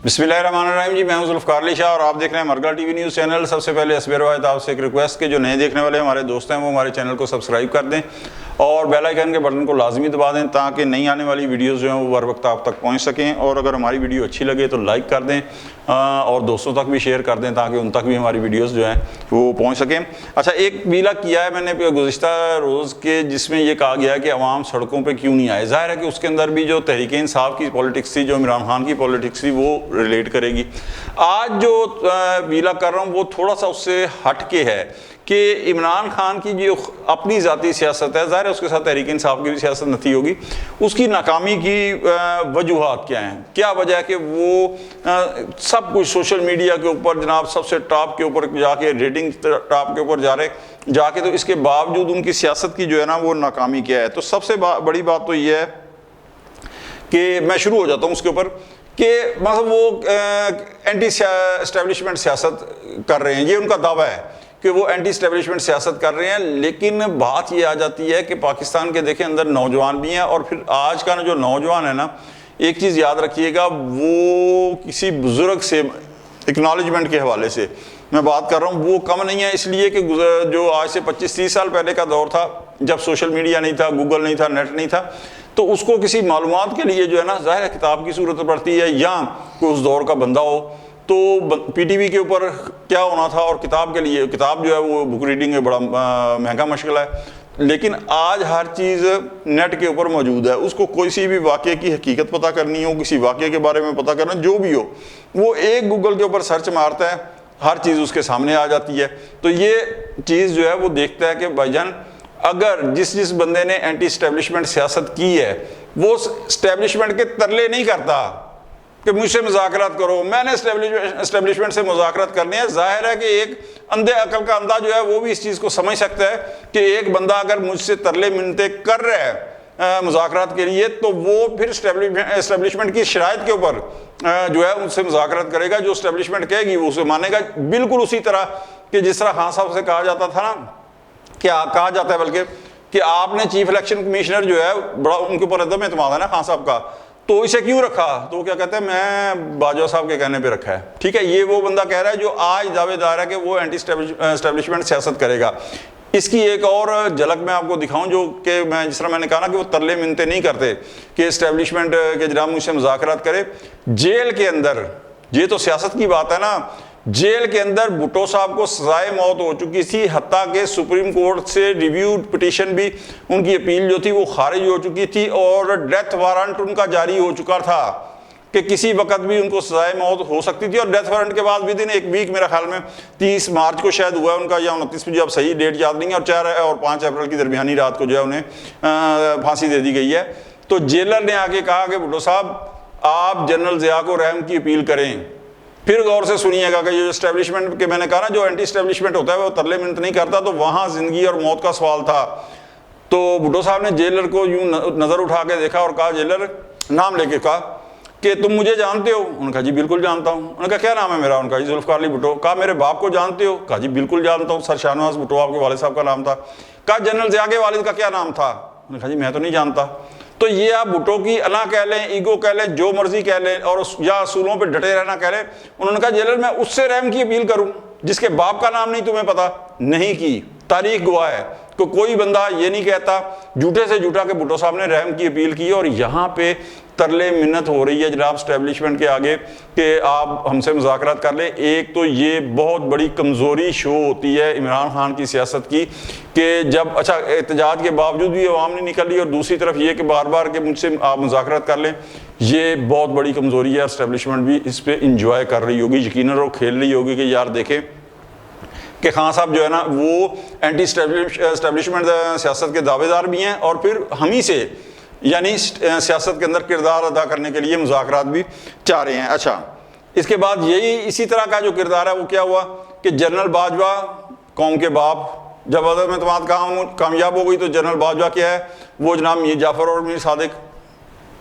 بسم اللہ الرحمن الرحیم جی، میں ہوں ذوالفقار علی شاہ اور آپ دیکھ رہے ہیں مرگل ٹی وی نیوز چینل۔ سب سے پہلے حسب روایت آپ سے ایک ریکویسٹ کہ جو نئے دیکھنے والے ہمارے دوست ہیں وہ ہمارے چینل کو سبسکرائب کر دیں اور بیل آئیکن کے بٹن کو لازمی دبا دیں تاکہ نئی آنے والی ویڈیوز جو ہیں وہ ہر وقت آپ تک پہنچ سکیں، اور اگر ہماری ویڈیو اچھی لگے تو لائک کر دیں اور دوستوں تک بھی شیئر کر دیں تاکہ ان تک بھی ہماری ویڈیوز جو ہیں وہ پہنچ سکیں۔ اچھا، ایک ویلا کیا ہے میں نے گزشتہ روز کے، جس میں یہ کہا گیا ہے کہ عوام سڑکوں پہ کیوں نہیں آئے۔ ظاہر ہے کہ اس کے اندر بھی جو تحریک انصاف کی پولیٹکس تھی، جو عمران خان کی پولیٹکس تھی، وہ ریلیٹ کرے گی۔ آج جو ویلا کر رہا ہوں وہ تھوڑا سا اس سے ہٹ کے ہے کہ عمران خان کی جو اپنی ذاتی سیاست ہے، ظاہر ہے اس کے ساتھ تحریک انصاف کی بھی سیاست نتھی ہوگی، اس کی ناکامی کی وجوہات کیا ہیں، کیا وجہ ہے کہ وہ سب کچھ سوشل میڈیا کے اوپر جناب سب سے ٹاپ کے اوپر جا کے، ریٹنگ ٹاپ کے اوپر جا کے تو اس کے باوجود ان کی سیاست کی جو ہے نا وہ ناکامی کیا ہے۔ تو سب سے بڑی بات تو یہ ہے کہ میں شروع ہو جاتا ہوں اس کے اوپر کہ مطلب وہ اینٹی اسٹیبلشمنٹ سیاست کر رہے ہیں، یہ ان کا دعویٰ ہے کہ وہ اینٹی اسٹیبلشمنٹ سیاست کر رہے ہیں، لیکن بات یہ آ جاتی ہے کہ پاکستان کے دیکھیں اندر نوجوان بھی ہیں، اور پھر آج کا جو نوجوان ہے نا، ایک چیز یاد رکھیے گا، وہ کسی بزرگ سے اکنالجمنٹ کے حوالے سے میں بات کر رہا ہوں، وہ کم نہیں ہے، اس لیے کہ جو آج سے 25-30 سال پہلے کا دور تھا، جب سوشل میڈیا نہیں تھا، گوگل نہیں تھا، نیٹ نہیں تھا، تو اس کو کسی معلومات کے لیے جو ہے نا ظاہر ہے کتاب کی ضرورت پڑتی ہے، یا کوئی اس دور کا بندہ ہو تو پی ٹی وی کے اوپر کیا ہونا تھا، اور کتاب کے لیے کتاب جو ہے وہ بک ریڈنگ ہے، بڑا مہنگا مشغلہ ہے، لیکن آج ہر چیز نیٹ کے اوپر موجود ہے۔ اس کو کسی بھی واقعے کی حقیقت پتہ کرنی ہو، کسی واقعے کے بارے میں پتہ کرنا، جو بھی ہو، وہ ایک گوگل کے اوپر سرچ مارتا ہے، ہر چیز اس کے سامنے آ جاتی ہے۔ تو یہ چیز جو ہے وہ دیکھتا ہے کہ بھائی جان، اگر جس بندے نے اینٹی اسٹیبلشمنٹ سیاست کی ہے، وہ اسٹیبلشمنٹ کے ترلے نہیں کرتا کہ مجھ سے مذاکرات کرو، میں نے اسٹیبلشمنٹ سے مذاکرات کرنی ہے۔ ظاہر ہے کہ ایک اندھے عقل کا اندھا جو ہے وہ بھی اس چیز کو سمجھ سکتا ہے کہ ایک بندہ اگر مجھ سے ترلے منتیں کر رہا ہے مذاکرات کے لیے، تو وہ پھر اسٹیبلشمنٹ کی شرائط کے اوپر جو ہے ان سے مذاکرات کرے گا، جو اسٹیبلشمنٹ کہے گی وہ اسے مانے گا، بالکل اسی طرح کہ جس طرح خان صاحب سے کہا جاتا تھا نا، کہا جاتا ہے بلکہ کہ آپ نے چیف الیکشن کمیشنر جو ہے بڑا ان کے اوپر عدم اعتماد ہے نا خان صاحب کا، تو اسے کیوں رکھا؟ تو وہ کیا کہتے ہیں، میں باجوہ صاحب کے کہنے پہ رکھا ہے۔ ٹھیک ہے، یہ وہ بندہ کہہ رہا ہے جو آج دعوے دار ہے کہ وہ اینٹی اسٹیبلشمنٹ سیاست کرے گا۔ اس کی ایک اور جھلک میں آپ کو دکھاؤں، جو کہ میں جس طرح میں نے کہا نا کہ وہ ترلے منتے نہیں کرتے کہ اسٹیبلشمنٹ کے جناب مجھ سے مذاکرات کرے۔ جیل کے اندر، یہ تو سیاست کی بات ہے نا، جیل کے اندر بھٹو صاحب کو سزائے موت ہو چکی تھی، حتیٰ کہ سپریم کورٹ سے ریویو پٹیشن بھی، ان کی اپیل جو تھی وہ خارج ہو چکی تھی، اور ڈیتھ وارنٹ ان کا جاری ہو چکا تھا کہ کسی وقت بھی ان کو سزائے موت ہو سکتی تھی، اور ڈیتھ وارنٹ کے بعد ود ان ایک ویک، میرا خیال میں 30 مارچ کو شاید ہوا ہے ان کا، یا 29 مجھے اب صحیح ڈیٹ یاد نہیں ہے، اور 4 اور 5 اپریل کی درمیانی رات کو جو ہے انہیں پھانسی دے دی گئی ہے۔ تو جیلر نے آ کے کہا کہ بھٹو صاحب آپ جنرل ضیاء کو رحم کی اپیل کریں۔ پھر غور سے سنیے گا کہ جو اسٹیبلشمنٹ کے میں نے کہا نا، جو اینٹی اسٹیبلشمنٹ ہوتا ہے وہ ترلے منت نہیں کرتا، تو وہاں زندگی اور موت کا سوال تھا۔ تو بھٹو صاحب نے جیلر کو یوں نظر اٹھا کے دیکھا اور کہا، جیلر نام لے کے کہا کہ تم مجھے جانتے ہو؟ انہوں نے کہا جی بالکل جانتا ہوں۔ انہوں نے کہا کیا نام ہے میرا؟ انہوں نے کہا جی ذوالفقار علی بھٹو۔ کہا میرے باپ کو جانتے ہو؟ کہا جی بالکل جانتا ہوں، سر شاہنواز بھٹو آپ کے والد صاحب کا نام تھا۔ کہا جنرل ضیاء کے والد کا کیا نام تھا؟ انہوں نے کہا جی میں تو نہیں جانتا۔ تو یہ آپ بھٹو کی انا کہہ لیں، ایگو کہہ لیں، جو مرضی کہہ لیں، اور یا اصولوں پہ ڈٹے رہنا کہہ لیں، انہوں نے کہا جیلر میں اس سے رحم کی اپیل کروں جس کے باپ کا نام نہیں تمہیں پتا؟ نہیں کی۔ تاریخ گواہ ہے کہ کوئی بندہ یہ نہیں کہتا جھوٹے سے جھوٹا کہ بھٹو صاحب نے رحم کی اپیل کی، اور یہاں پہ ترلے منت ہو رہی ہے جناب اسٹیبلشمنٹ کے آگے کہ آپ ہم سے مذاکرات کر لیں۔ ایک تو یہ بہت بڑی کمزوری شو ہوتی ہے عمران خان کی سیاست کی کہ جب اچھا احتجاج کے باوجود بھی عوام نہیں نکل رہی، اور دوسری طرف یہ کہ بار بار کہ مجھ سے آپ مذاکرات کر لیں، یہ بہت بڑی کمزوری ہے۔ اسٹیبلشمنٹ بھی اس پہ انجوائے کر رہی ہوگی، یقیناً وہ کھیل رہی ہوگی کہ یار دیکھیں کہ خان صاحب جو ہے نا وہ اینٹی اسٹیبلشمنٹ سیاست کے دعوے دار بھی ہیں، اور پھر ہم ہی سے یعنی سیاست کے اندر کردار ادا کرنے کے لیے مذاکرات بھی چاہ رہے ہیں۔ اچھا، اس کے بعد اسی طرح کا جو کردار ہے وہ کیا ہوا کہ جنرل باجوہ قوم کے باپ، جب عدم اعتماد کامیاب ہو گئی تو جنرل باجوہ کیا ہے، وہ جناب میر جعفر اور میر صادق،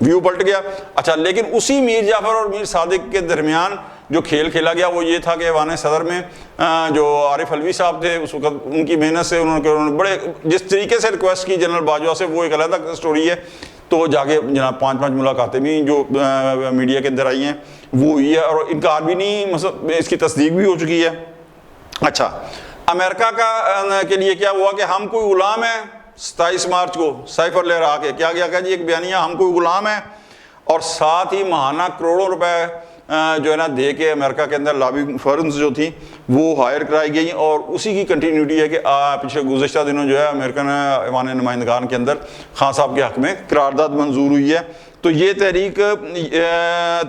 ویو پلٹ گیا۔ اچھا، لیکن اسی میر جعفر اور میر صادق کے درمیان جو کھیل کھیلا گیا وہ یہ تھا کہ ایوان صدر میں جو عارف علوی صاحب تھے اس وقت، ان کی محنت سے انہوں نے بڑے جس طریقے سے ریکویسٹ کی جنرل باجوہ سے، وہ ایک علیحدہ سٹوری ہے۔ تو وہ جا کے جناب 5 ملاقاتیں بھی جو میڈیا کے اندر آئی ہیں وہ ہوئی ہے، اور انکار بھی نہیں، مطلب اس کی تصدیق بھی ہو چکی ہے۔ اچھا، امریکہ کے لیے کیا ہوا کہ ہم کوئی غلام ہیں؟ 27 مارچ کو سائفر لہرا کے کیا گیا کہ جی ایک بیانیہ، ہم کوئی غلام ہیں، اور ساتھ ہی ماہانہ کروڑوں روپے جو ہے نا دے کے امریکہ کے اندر لابی فرمز جو تھیں وہ ہائر کرائی گئی، اور اسی کی کنٹینیوٹی ہے کہ پچھلے گزشتہ دنوں جو ہے امریکن ایوان نمائندگان کے اندر خان صاحب کے حق میں قرارداد منظور ہوئی ہے۔ تو یہ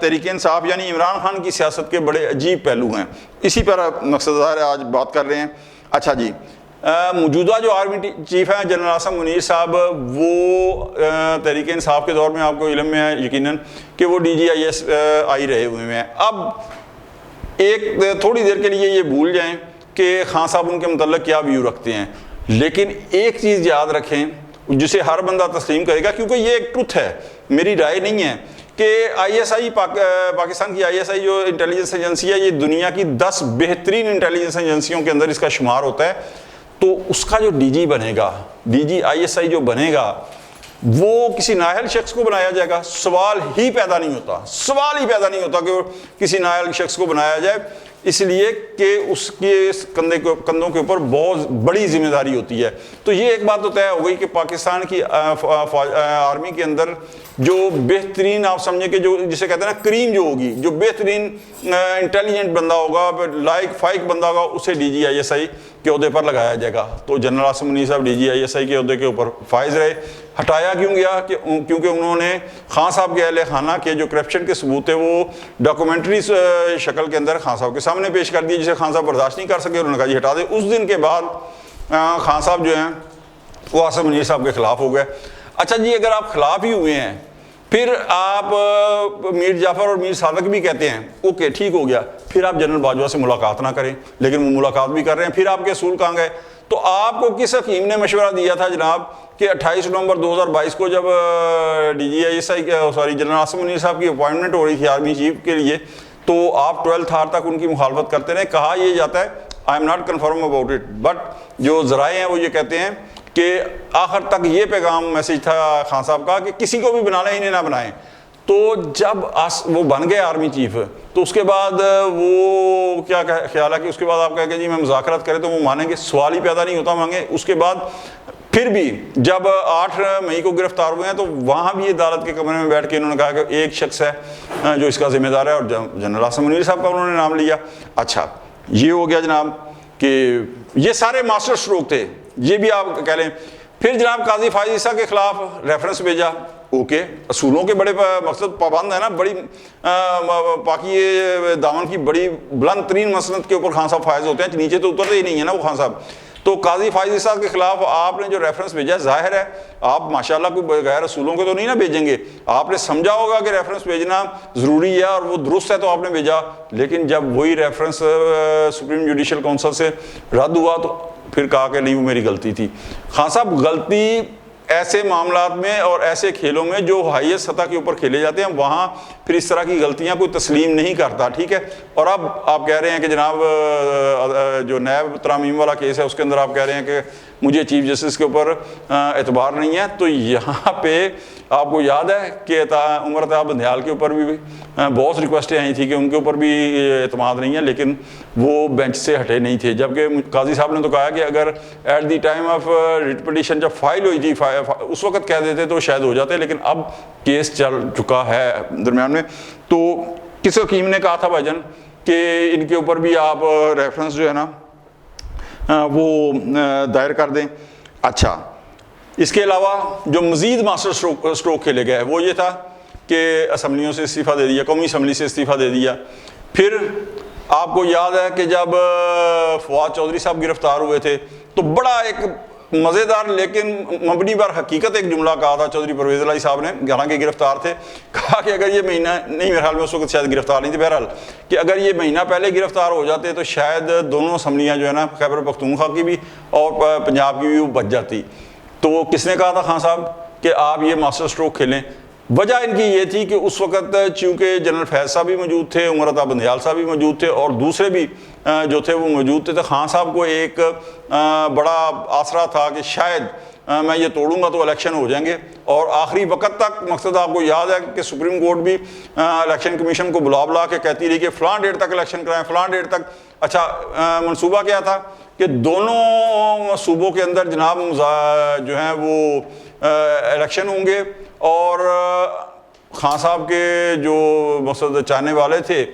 تحریک انصاف یعنی عمران خان کی سیاست کے بڑے عجیب پہلو ہیں، اسی پر مقصد ظاہر ہے آج بات کر رہے ہیں۔ اچھا جی، موجودہ جو آرمی چیف ہیں جنرل عاصم منیر صاحب، وہ تحریک انصاف کے دور میں آپ کو علم میں ہے یقیناً کہ وہ DGI رہے ہوئے ہیں۔ اب ایک تھوڑی دیر کے لیے یہ بھول جائیں کہ خان صاحب ان کے متعلق کیا ویو رکھتے ہیں، لیکن ایک چیز یاد رکھیں جسے ہر بندہ تسلیم کرے گا، کیونکہ یہ ایک ٹروتھ ہے، میری رائے نہیں ہے، کہ ISI پاکستان کی ISI جو انٹیلیجنس ایجنسی ہے، یہ دنیا کی 10 بہترین انٹیلیجنس ایجنسیوں کے اندر اس کا شمار ہوتا ہے۔ تو اس کا جو DG بنے گا، DG ISI جو بنے گا، وہ کسی نااہل شخص کو بنایا جائے گا؟ سوال ہی پیدا نہیں ہوتا کہ کسی نااہل شخص کو بنایا جائے، اس لیے کہ اس کے کندھوں کے اوپر بہت بڑی ذمہ داری ہوتی ہے۔ تو یہ ایک بات تو طے ہو گئی کہ پاکستان کی آرمی کے اندر جو بہترین آپ سمجھیں کہ جو جسے کہتے ہیں نا کریم جو ہوگی، جو بہترین انٹیلیجنٹ بندہ ہوگا، لائق فائق بندہ ہوگا، اسے DG ISI کے عہدے پر لگایا جائے گا۔ تو جنرل عاصم منیر صاحب DG ISI کے عہدے کے اوپر فائز رہے۔ ہٹایا کیوں گیا؟ کیونکہ انہوں نے خان صاحب کے اہل خانہ کے جو کرپشن کے ثبوت ہے وہ ڈاکومنٹری شکل کے اندر خان صاحب کے سامنے پیش کر دیے، جسے خان صاحب برداشت نہیں کر سکے، انہوں نے کہا جی ہٹا دے۔ اس دن کے بعد خان صاحب جو ہیں وہ عاصم منیر صاحب کے خلاف ہو گئے۔ اچھا جی، اگر آپ خلاف ہی ہوئے ہیں، پھر آپ میر جعفر اور میر صادق بھی کہتے ہیں اوکے ٹھیک ہو گیا، پھر آپ جنرل باجوہ سے ملاقات نہ کریں، لیکن وہ ملاقات بھی کر رہے ہیں، پھر آپ کے اصول کہاں گئے؟ تو آپ کو کس حکیم نے مشورہ دیا تھا جناب کہ 28 نومبر 2022 کو جب DG ISI general Asim Munir صاحب کی اپوائنٹمنٹ ہو رہی تھی آرمی چیف کے لیے، تو آپ 12 آر تک ان کی مخالفت کرتے رہے؟ کہا یہ جاتا ہے I am not confirm about it, but جو ذرائع ہیں وہ یہ کہتے ہیں کہ آخر تک یہ پیغام میسیج تھا خان صاحب کا کہ کسی کو بھی بنا لیں، انہیں نہ بنائیں۔ تو جب وہ بن گئے آرمی چیف، تو اس کے بعد وہ کیا خیال ہے کہ اس کے بعد آپ کہیں کہ جی میں مذاکرات کریں تو وہ مانیں گے؟ سوال ہی پیدا نہیں ہوتا مانگے۔ اس کے بعد پھر بھی جب 8 مئی کو گرفتار ہوئے ہیں تو وہاں بھی عدالت کے کمرے میں بیٹھ کے انہوں نے کہا کہ ایک شخص ہے جو اس کا ذمہ دار ہے، اور جنرل عاصم منیر صاحب کا انہوں نے نام لیا۔ اچھا یہ ہو گیا جناب کہ یہ سارے ماسٹر اسٹروک تھے، یہ بھی آپ کہہ لیں۔ پھر جناب قاضی فائز عیسیٰ کے خلاف ریفرنس بھیجا، اوکے اصولوں کے بڑے مقصد پابند ہے نا، بڑی پاکی دامن کی بڑی بلند ترین مسند کے اوپر خان صاحب فائز ہوتے ہیں، نیچے تو اترتے ہی نہیں ہے نا وہ خان صاحب۔ تو قاضی فائز عیسیٰ کے خلاف آپ نے جو ریفرنس بھیجا، ظاہر ہے آپ ماشاءاللہ کوئی بغیر اصولوں کے تو نہیں نا بھیجیں گے، آپ نے سمجھا ہوگا کہ ریفرنس بھیجنا ضروری ہے اور وہ درست ہے تو آپ نے بھیجا، لیکن جب وہی ریفرنس سپریم جوڈیشل کونسل سے رد ہوا تو پھر کہا کہ نہیں وہ میری غلطی تھی۔ خان صاحب غلطی ایسے معاملات میں اور ایسے کھیلوں میں جو ہائیسٹ سطح کے اوپر کھیلے جاتے ہیں وہاں پھر اس طرح کی غلطیاں کوئی تسلیم نہیں کرتا، ٹھیک ہے۔ اور اب آپ کہہ رہے ہیں کہ جناب جو نیب ترامیم والا کیس ہے اس کے اندر آپ کہہ رہے ہیں کہ مجھے چیف جسٹس کے اوپر اعتبار نہیں ہے، تو یہاں پہ آپ کو یاد ہے کہ عمر اتحاد بندیال کے اوپر بھی بہت ریکویسٹیں آئی تھیں کہ ان کے اوپر بھی اعتماد نہیں ہے، لیکن وہ بینچ سے ہٹے نہیں تھے، جبکہ قاضی صاحب نے تو کہا کہ اگر at the time of writ petition جب فائل ہوئی تھی اس وقت کہہ دیتے تو شاید ہو جاتے، لیکن اب کیس چل چکا ہے درمیان میں۔ تو کس حکیم نے کہا تھا بھائی جان کہ ان کے اوپر بھی آپ ریفرنس جو ہے نا وہ دائر کر دیں؟ اچھا اس کے علاوہ جو مزید ماسٹر اسٹروک کھیلے گئے وہ یہ تھا کہ اسمبلیوں سے استعفیٰ دے دیا، قومی اسمبلی سے استعفیٰ دے دیا۔ پھر آپ کو یاد ہے کہ جب فواد چودھری صاحب گرفتار ہوئے تھے تو بڑا ایک مزیدار لیکن مبنی بر حقیقت ایک جملہ کہا تھا چودھری پرویز الہی صاحب نے، حالانکہ گرفتار تھے، کہا کہ اگر یہ مہینہ نہیں، میرے خیال میں اس وقت شاید گرفتار نہیں تھے، بہرحال کہ اگر یہ مہینہ پہلے گرفتار ہو جاتے تو شاید دونوں اسمبلیاں جو ہے نا خیبر پختونخوا کی بھی اور پنجاب کی بھی وہ بچ جاتی۔ تو کس نے کہا تھا خان صاحب کہ آپ یہ ماسٹر اسٹروک کھیلیں؟ وجہ ان کی یہ تھی کہ اس وقت چونکہ جنرل فیض صاحب بھی موجود تھے، عمر اتحاد بندیال صاحب بھی موجود تھے اور دوسرے بھی جو تھے وہ موجود تھے، تو خان صاحب کو ایک بڑا آسرا تھا کہ شاید میں یہ توڑوں گا تو الیکشن ہو جائیں گے، اور آخری وقت تک مقصد آپ کو یاد ہے کہ سپریم کورٹ بھی الیکشن کمیشن کو بلا کے کہتی رہی کہ فلاں ڈیٹ تک الیکشن کرائیں، فلاں ڈیٹ تک۔ اچھا منصوبہ کیا تھا کہ دونوں صوبوں کے اندر جناب جو ہیں وہ الیکشن ہوں گے، اور خان صاحب کے جو مقصد چاہنے والے تھے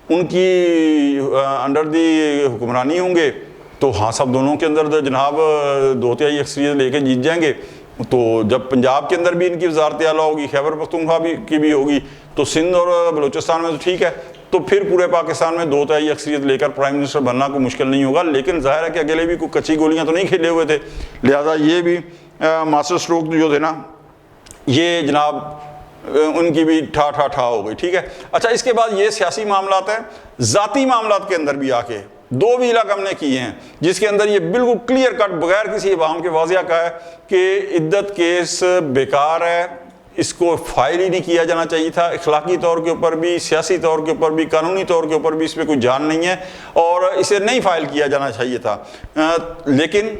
ان کی انڈر دی حکمرانی ہوں گے، تو خان صاحب دونوں کے اندر جناب 2/3 اکثریت لے کے جیت جائیں گے۔ تو جب پنجاب کے اندر بھی ان کی وزارت اعلیٰ ہوگی، خیبر پختونخوا کی بھی ہوگی، تو سندھ اور بلوچستان میں تو ٹھیک ہے، تو پھر پورے پاکستان میں 2/3 اکثریت لے کر پرائم منسٹر بننا کوئی مشکل نہیں ہوگا۔ لیکن ظاہر ہے کہ اکیلے بھی کوئی کچی گولیاں تو نہیں کھیلے ہوئے تھے، لہذا یہ بھی ماسٹر اسٹروک جو تھے نا، یہ جناب ان کی بھی ٹھا ہو گئی، ٹھیک ہے۔ اچھا اس کے بعد یہ سیاسی معاملات ہیں، ذاتی معاملات کے اندر بھی آ کے 2 ویلاگ ہم نے کیے ہیں، جس کے اندر یہ بالکل کلیئر کٹ بغیر کسی ابہام کے واضح کہا ہے کہ عدت کیس بیکار ہے، اس کو فائل ہی نہیں کیا جانا چاہیے تھا، اخلاقی طور کے اوپر بھی، سیاسی طور کے اوپر بھی، قانونی طور کے اوپر بھی اس پہ کوئی جان نہیں ہے، اور اسے نہیں فائل کیا جانا چاہیے تھا۔ لیکن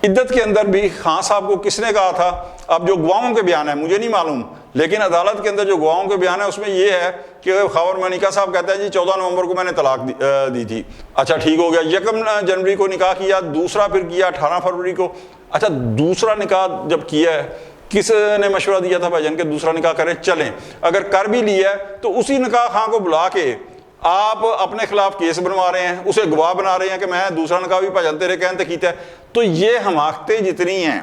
عدت کے اندر بھی خان صاحب کو کس نے کہا تھا؟ اب جو گواہوں کے بیان ہے مجھے نہیں معلوم، لیکن عدالت کے اندر جو گواہوں کے بیان ہے اس میں یہ ہے کہ خاور منیکا صاحب کہتا ہے جی 14 نومبر کو میں نے طلاق دی تھی۔ اچھا ٹھیک ہو گیا، 1 جنوری کو نکاح کیا، دوسرا پھر کیا 18 فروری کو۔ اچھا دوسرا نکاح جب کیا ہے، کس نے مشورہ دیا تھا بھائی جان کہ دوسرا نکاح کریں؟ چلیں اگر کر بھی لیا ہے تو اسی نکاح خواہ کو بلا کے آپ اپنے خلاف کیس بنوا رہے ہیں، اسے گواہ بنا رہے ہیں کہ میں دوسرا نکاح بھی بھائی جان تیرے کہنے تے کیتا ہے۔ تو یہ حماقتیں جتنی ہیں،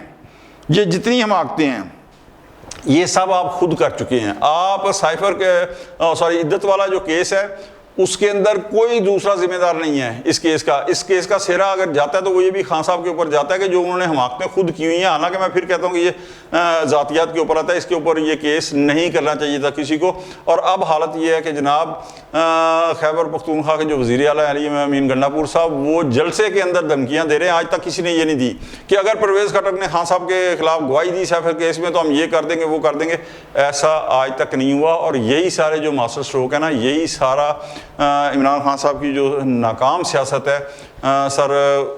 یہ جتنی حماقتیں ہیں، یہ سب آپ خود کر چکے ہیں۔ آپ سائفر کے عدت والا جو کیس ہے اس کے اندر کوئی دوسرا ذمہ دار نہیں ہے اس کیس کا سہرا اگر جاتا ہے تو وہ یہ بھی خان صاحب کے اوپر جاتا ہے کہ جو انہوں نے حماقتیں خود کی ہوئی ہیں۔ حالانکہ میں پھر کہتا ہوں کہ یہ ذاتیات کے اوپر آتا ہے، اس کے اوپر یہ کیس نہیں کرنا چاہیے تھا کسی کو۔ اور اب حالت یہ ہے کہ جناب خیبر پختونخوا کے جو وزیر اعلیٰ علی امین گنڈا پور صاحب وہ جلسے کے اندر دھمکیاں دے رہے ہیں، آج تک کسی نے یہ نہیں دی کہ اگر پرویز خٹک نے خان صاحب کے خلاف گواہی دی سائفر کیس میں تو ہم یہ کر دیں گے وہ کر دیں گے، ایسا آج تک نہیں ہوا۔ اور یہی سارے جو ماسٹر اسٹروک ہے نا، یہی سارا عمران خان صاحب کی جو ناکام سیاست ہے سر،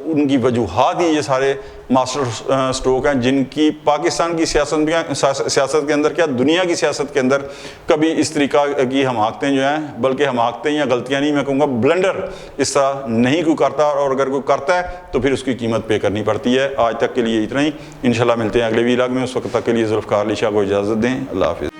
ان کی وجوہات ہی یہ سارے ماسٹر اسٹروک ہیں جن کی پاکستان کی سیاست کے اندر کیا دنیا کی سیاست کے اندر کبھی اس طریقہ کی حماقتیں جو ہیں، بلکہ حماقتیں یا غلطیاں نہیں، میں کہوں گا بلنڈر اس طرح نہیں کوئی کرتا، اور اگر کوئی کرتا ہے تو پھر اس کی قیمت پے کرنی پڑتی ہے۔ آج تک کے لیے اتنا ہی، انشاءاللہ ملتے ہیں اگلے ویلاگ میں، اس وقت تک کے لیے ذوالفقار علی شاہ کو اجازت دیں، اللہ حافظ۔